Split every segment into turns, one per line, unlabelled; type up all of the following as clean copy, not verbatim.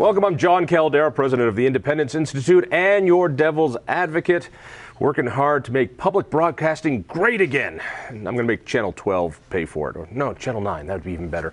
Welcome, I'm John Caldera, president of the Independence Institute and your devil's advocate, working hard to make public broadcasting great again. And I'm going to make Channel 12 pay for it. Or no, Channel 9, that would be even better.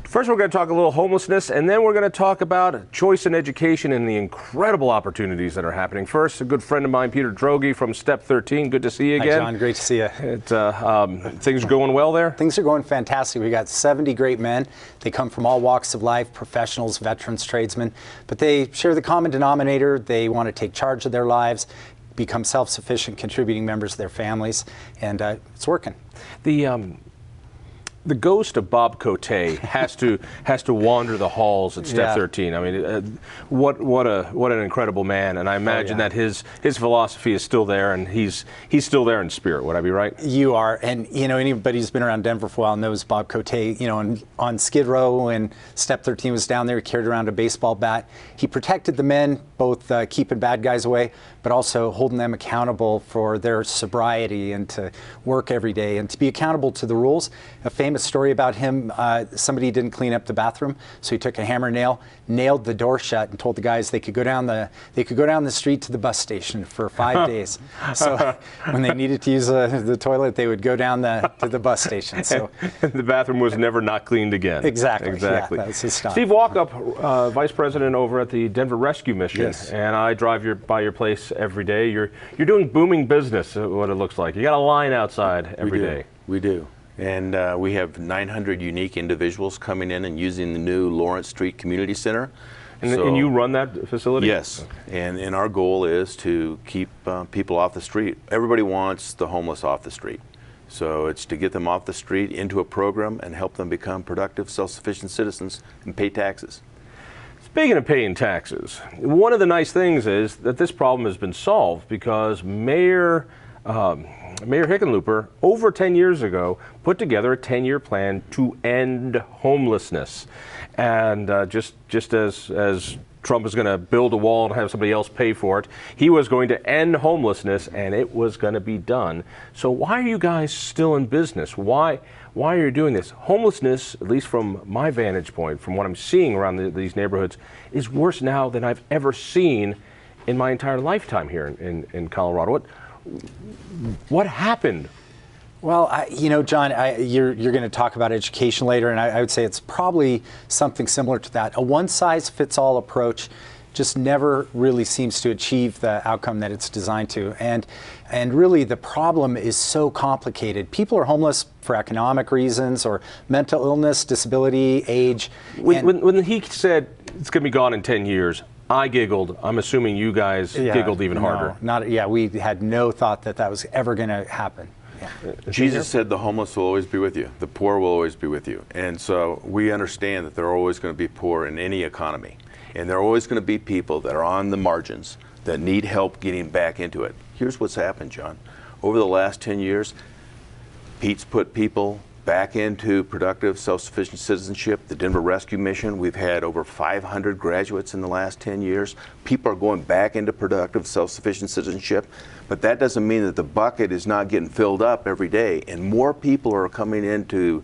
First, we're going to talk a little homelessness, and then we're going to talk about choice in education and the incredible opportunities that are happening. First, a good friend of mine, Peter Droege from Step 13. Good to see you again.
Hi, John. Great to see you.
Things are going well there?
Things are going fantastic. We got 70 great men. They come from all walks of life, professionals, veterans, tradesmen, but they share the common denominator. They want to take charge of their lives, become self-sufficient, contributing members of their families, and it's working.
The ghost of Bob Cote has to wander the halls at Step 13. I mean, what an incredible man, and I imagine that his philosophy is still there, and he's still there in spirit. Would I be right?
You are, and you know, anybody who's been around Denver for a while knows Bob Cote. You know, on Skid Row when Step 13 was down there, he carried around a baseball bat. He protected the men, both keeping bad guys away, but also holding them accountable for their sobriety and to work every day and to be accountable to the rules. A famous story about him, somebody didn't clean up the bathroom, so he took a hammer and nail, nailed the door shut, and told the guys they could go down the street to the bus station for 5 days. So when they needed to use the toilet, they would go down to the bus station. So
the bathroom was never not cleaned again.
Exactly.
Yeah,
that was his style.
Steve Walkup, vice president over at the Denver Rescue Mission,
yes.
And I drive by your place every day. You're doing booming business, what it looks like. You got a line outside every day.
We do. And we have 900 unique individuals coming in and using the new Lawrence Street Community Center.
And you run that facility?
Yes. And our goal is to keep people off the street. Everybody wants the homeless off the street. So it's to get them off the street into a program and help them become productive, self-sufficient citizens and pay taxes.
Speaking of paying taxes, one of the nice things is that this problem has been solved because Mayor Hickenlooper, over 10 years ago, put together a 10-year plan to end homelessness. And just as Trump is going to build a wall and have somebody else pay for it, he was going to end homelessness, and it was going to be done. So why are you guys still in business? Why are you doing this? Homelessness, at least from my vantage point, from what I'm seeing around these neighborhoods, is worse now than I've ever seen in my entire lifetime here in Colorado. What happened?
Well, you know, John, you're going to talk about education later, and I would say it's probably something similar to that. A one-size-fits-all approach just never really seems to achieve the outcome that it's designed to. And really, the problem is so complicated. People are homeless for economic reasons or mental illness, disability, age.
When he said it's going to be gone in 10 years, I giggled. I'm assuming you guys giggled even harder.
We had no thought that was ever going to happen. Yeah.
Jesus said the homeless will always be with you. The poor will always be with you. And so we understand that there are always going to be poor in any economy. And there are always going to be people that are on the margins that need help getting back into it. Here's what's happened, John. Over the last 10 years, Pete's put people back into productive, self-sufficient citizenship. The Denver Rescue Mission, we've had over 500 graduates in the last 10 years. People are going back into productive, self-sufficient citizenship. But that doesn't mean that the bucket is not getting filled up every day. And more people are coming into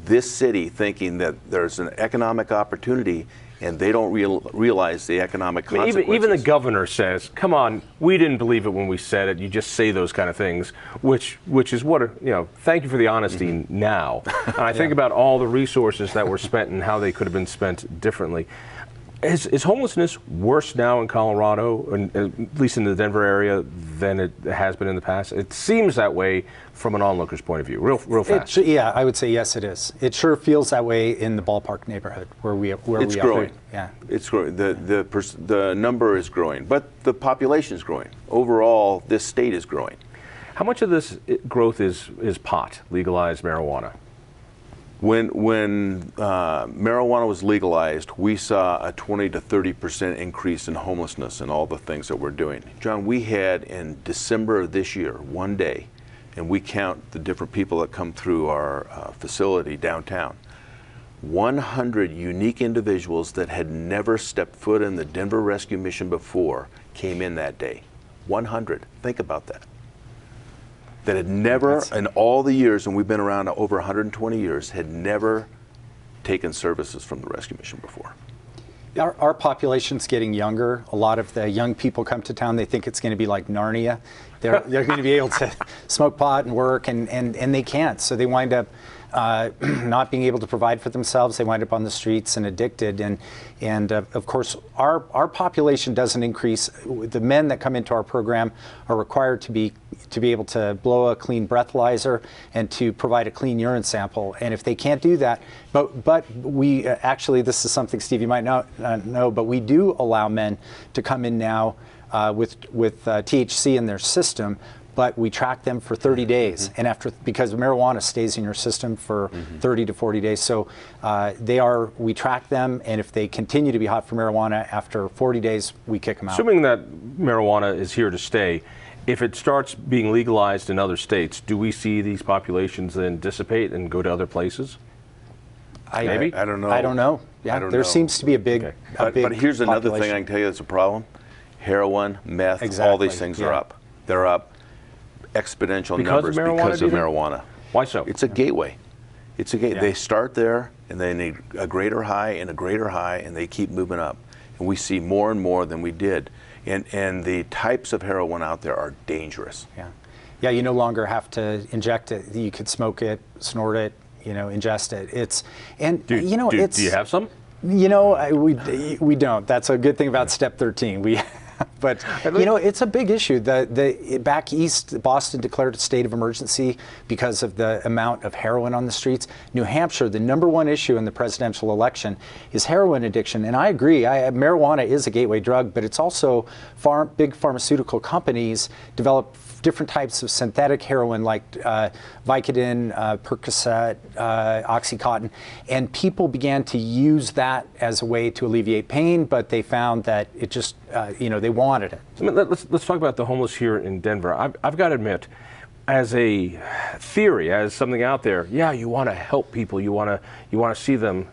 this city thinking that there's an economic opportunity, and they don't realize the economic consequences.
Even the governor says, come on, we didn't believe it when we said it. You just say those kind of things, which is what, you know, thank you for the honesty now. And I think about all the resources that were spent and how they could have been spent differently. Is homelessness worse now in Colorado, at least in the Denver area, than it has been in the past? It seems that way from an onlooker's point of view, real fast.
Yeah, I would say yes, it is. It sure feels that way in the Ballpark neighborhood where we
it's
growing.
Yeah, it's growing. The number is growing, but the population is growing. Overall, this state is growing.
How much of this growth is pot, legalized marijuana?
When marijuana was legalized, we saw a 20 to 30% increase in homelessness and all the things that we're doing. John, we had in December of this year, one day, and we count the different people that come through our facility downtown, 100 unique individuals that had never stepped foot in the Denver Rescue Mission before came in that day. 100. Think about that. That had never, in all the years, and we've been around over 120 years, had never taken services from the rescue mission before.
Our population's getting younger. A lot of the young people come to town. They think it's going to be like Narnia. They're going to be able to smoke pot and work, and they can't. So they wind up not being able to provide for themselves. They wind up on the streets and addicted. And of course, our population doesn't increase. The men that come into our program are required to be able to blow a clean breathalyzer and to provide a clean urine sample. And if they can't do that, but we actually, this is something, Steve, you might not know, but we do allow men to come in now with THC in their system, but we track them for 30 days. And because marijuana stays in your system for 30 to 40 days. So we track them, and if they continue to be hot for marijuana after 40 days, we kick them out.
Assuming that marijuana is here to stay, if it starts being legalized in other states, do we see these populations then dissipate and go to other places? Maybe?
I don't know.
I don't know. Yeah, there seems to be a big,
but here's another thing I can tell you that's a problem. Heroin, meth, all these things are up. They're up exponential numbers because of marijuana.
Why so?
It's a gateway. It's a gateway. They start there, and they need a greater high and a greater high, and they keep moving up. And we see more and more than we did. And the types of heroin out there are dangerous.
Yeah, you no longer have to inject it. You could smoke it, snort it, ingest it.
Do you have some?
We don't. That's a good thing about Step 13. But it's a big issue. Back east, Boston declared a state of emergency because of the amount of heroin on the streets. New Hampshire, the #1 issue in the presidential election is heroin addiction. And I agree, marijuana is a gateway drug, but it's also big pharmaceutical companies develop different types of synthetic heroin like Vicodin, Percocet, Oxycontin, and people began to use that as a way to alleviate pain, but they found that it just, they wanted it.
I mean, let's talk about the homeless here in Denver. I've got to admit, as a theory, as something out there, yeah, you want to help people, you want to see them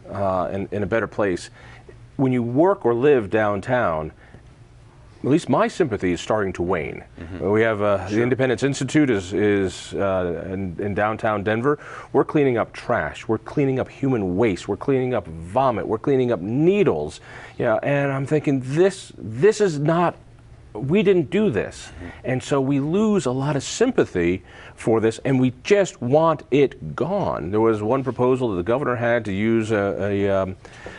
in a better place. When you work or live downtown, at least my sympathy is starting to wane. We have the Independence Institute is in downtown Denver. We're cleaning up trash. We're cleaning up human waste. We're cleaning up vomit. We're cleaning up needles. Yeah, and I'm thinking this is not. We didn't do this, and so we lose a lot of sympathy for this, and we just want it gone. There was one proposal that the governor had to use an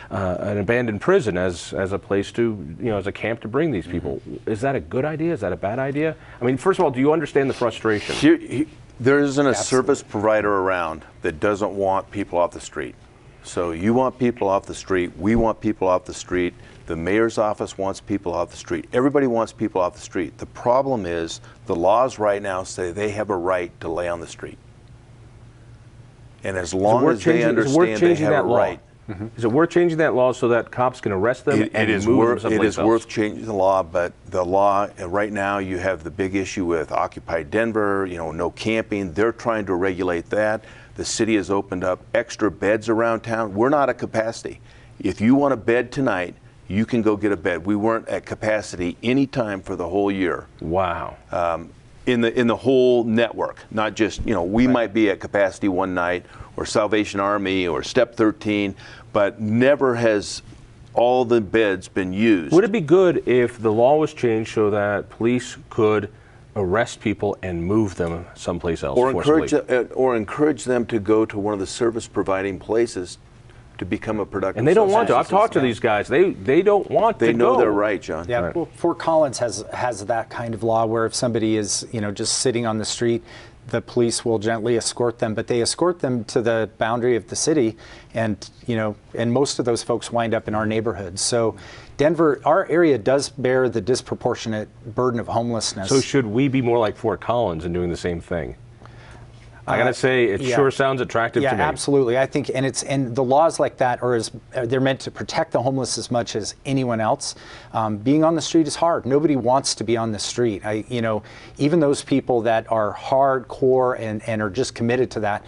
abandoned prison as a place to, as a camp to bring these people. Is that a good idea? Is that a bad idea? I mean, first of all, do you understand the frustration?
There isn't a service provider around that doesn't want people off the street. So you want people off the street. We want people off the street. The mayor's office wants people off the street. Everybody wants people off the street. The problem is the laws right now say they have a right to lay on the street. And as long as they understand they have a right.
Is it worth changing that law so that cops can arrest them and move them someplace else?
It is worth changing the law, but the law, right now you have the big issue with Occupy Denver, no camping. They're trying to regulate that. The city has opened up extra beds around town. We're not at capacity. If you want a bed tonight, you can go get a bed. We weren't at capacity any time for the whole year.
Wow.
In the whole network, not just, we might be at capacity one night, or Salvation Army, or Step 13, but never has all the beds been used.
Would it be good if the law was changed so that police could arrest people and move them someplace else?
Or encourage them to go to one of the service providing places to become a productive.
And they don't want to. I've talked to these guys. They don't want to go.
They know they're right, John.
Yeah. Well, Fort Collins has that kind of law where if somebody is just sitting on the street, the police will gently escort them, but they escort them to the boundary of the city, and most of those folks wind up in our neighborhoods. So Denver, our area does bear the disproportionate burden of homelessness.
So should we be more like Fort Collins and doing the same thing? I gotta say, it sure sounds attractive to me.
Yeah, absolutely. I think, and the laws like that they're meant to protect the homeless as much as anyone else. Being on the street is hard. Nobody wants to be on the street. Even those people that are hardcore and are just committed to that,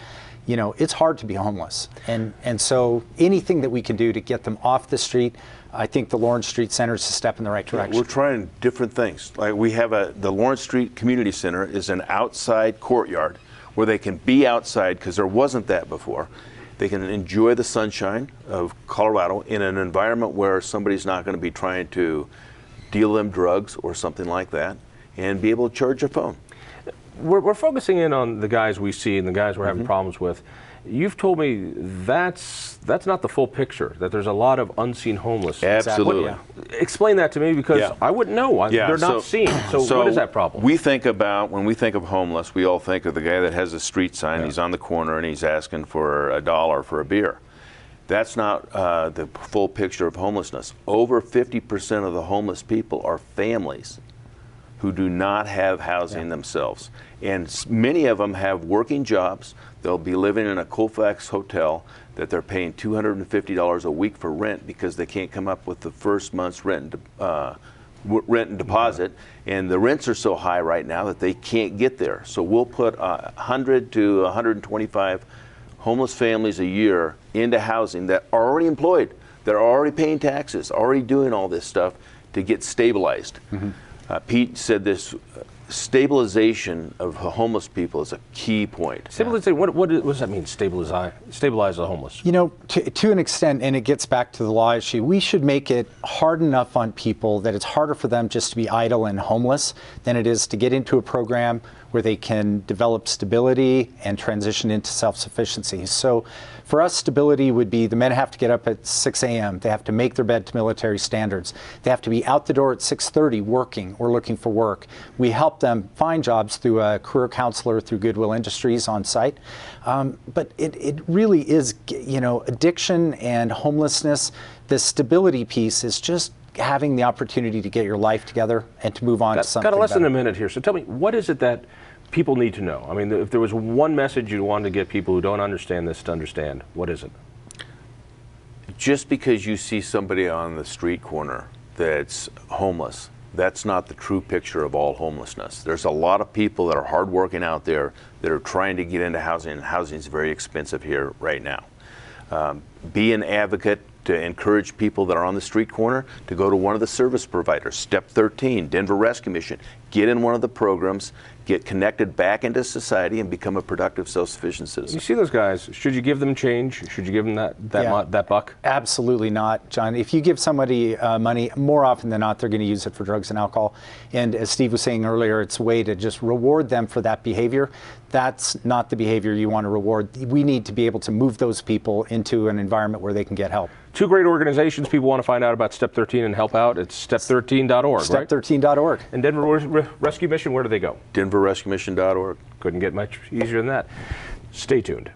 it's hard to be homeless. And so anything that we can do to get them off the street, I think the Lawrence Street Center is a step in the right direction.
We're trying different things. Like we have the Lawrence Street Community Center is an outside courtyard where they can be outside, because there wasn't that before. They can enjoy the sunshine of Colorado in an environment where somebody's not going to be trying to deal them drugs or something like that, and be able to charge a phone.
We're focusing in on the guys we see and the guys we're having problems with. You've told me that's not the full picture, that there's a lot of unseen homeless.
Absolutely.
Explain that to me, because
Yeah.
I wouldn't know. They're not seen. So what is that problem?
We think about, when we think of homeless, we all think of the guy that has a street sign, he's on the corner and he's asking for $1 for a beer. That's not the full picture of homelessness. Over 50% of the homeless people are families who do not have housing themselves. And many of them have working jobs. They'll be living in a Colfax hotel that they're paying $250 a week for rent because they can't come up with the first month's rent and deposit. And the rents are so high right now that they can't get there. So we'll put 100 to 125 homeless families a year into housing that are already employed, that are already paying taxes, already doing all this stuff to get stabilized. Pete said this, stabilization of homeless people is a key point.
Stabilization, what does that mean, stabilize the homeless?
You know, to an extent, and it gets back to the law issue, we should make it hard enough on people that it's harder for them just to be idle and homeless than it is to get into a program where they can develop stability and transition into self-sufficiency. So for us, stability would be the men have to get up at 6 a.m. They have to make their bed to military standards. They have to be out the door at 6:30 working or looking for work. We help them find jobs through a career counselor through Goodwill Industries on site. But it really is, you know, addiction and homelessness. The stability piece is just having the opportunity to get your life together and to move on to something
Got less than
better.
a minute here, so tell me, what is it that people need to know? I mean, if there was one message you wanted to get people who don't understand this to understand, what is it?
Just because you see somebody on the street corner that's homeless, that's not the true picture of all homelessness. There's a lot of people that are hardworking out there that are trying to get into housing, and housing is very expensive here right now. Be an advocate to encourage people that are on the street corner to go to one of the service providers, Step 13, Denver Rescue Mission, get in one of the programs, get connected back into society, and become a productive, self-sufficient citizen.
You see those guys, should you give them change? Should you give them that buck?
Absolutely not, John. If you give somebody money, more often than not, they're going to use it for drugs and alcohol. And as Steve was saying earlier, it's a way to just reward them for that behavior. That's not the behavior you want to reward. We need to be able to move those people into an environment where they can get help.
Two great organizations people want to find out about Step 13 and help out. It's step13.org, right?
Step13.org.
And Denver Rescue Mission, where do they go?
DenverRescueMission.org.
Couldn't get much easier than that. Stay tuned.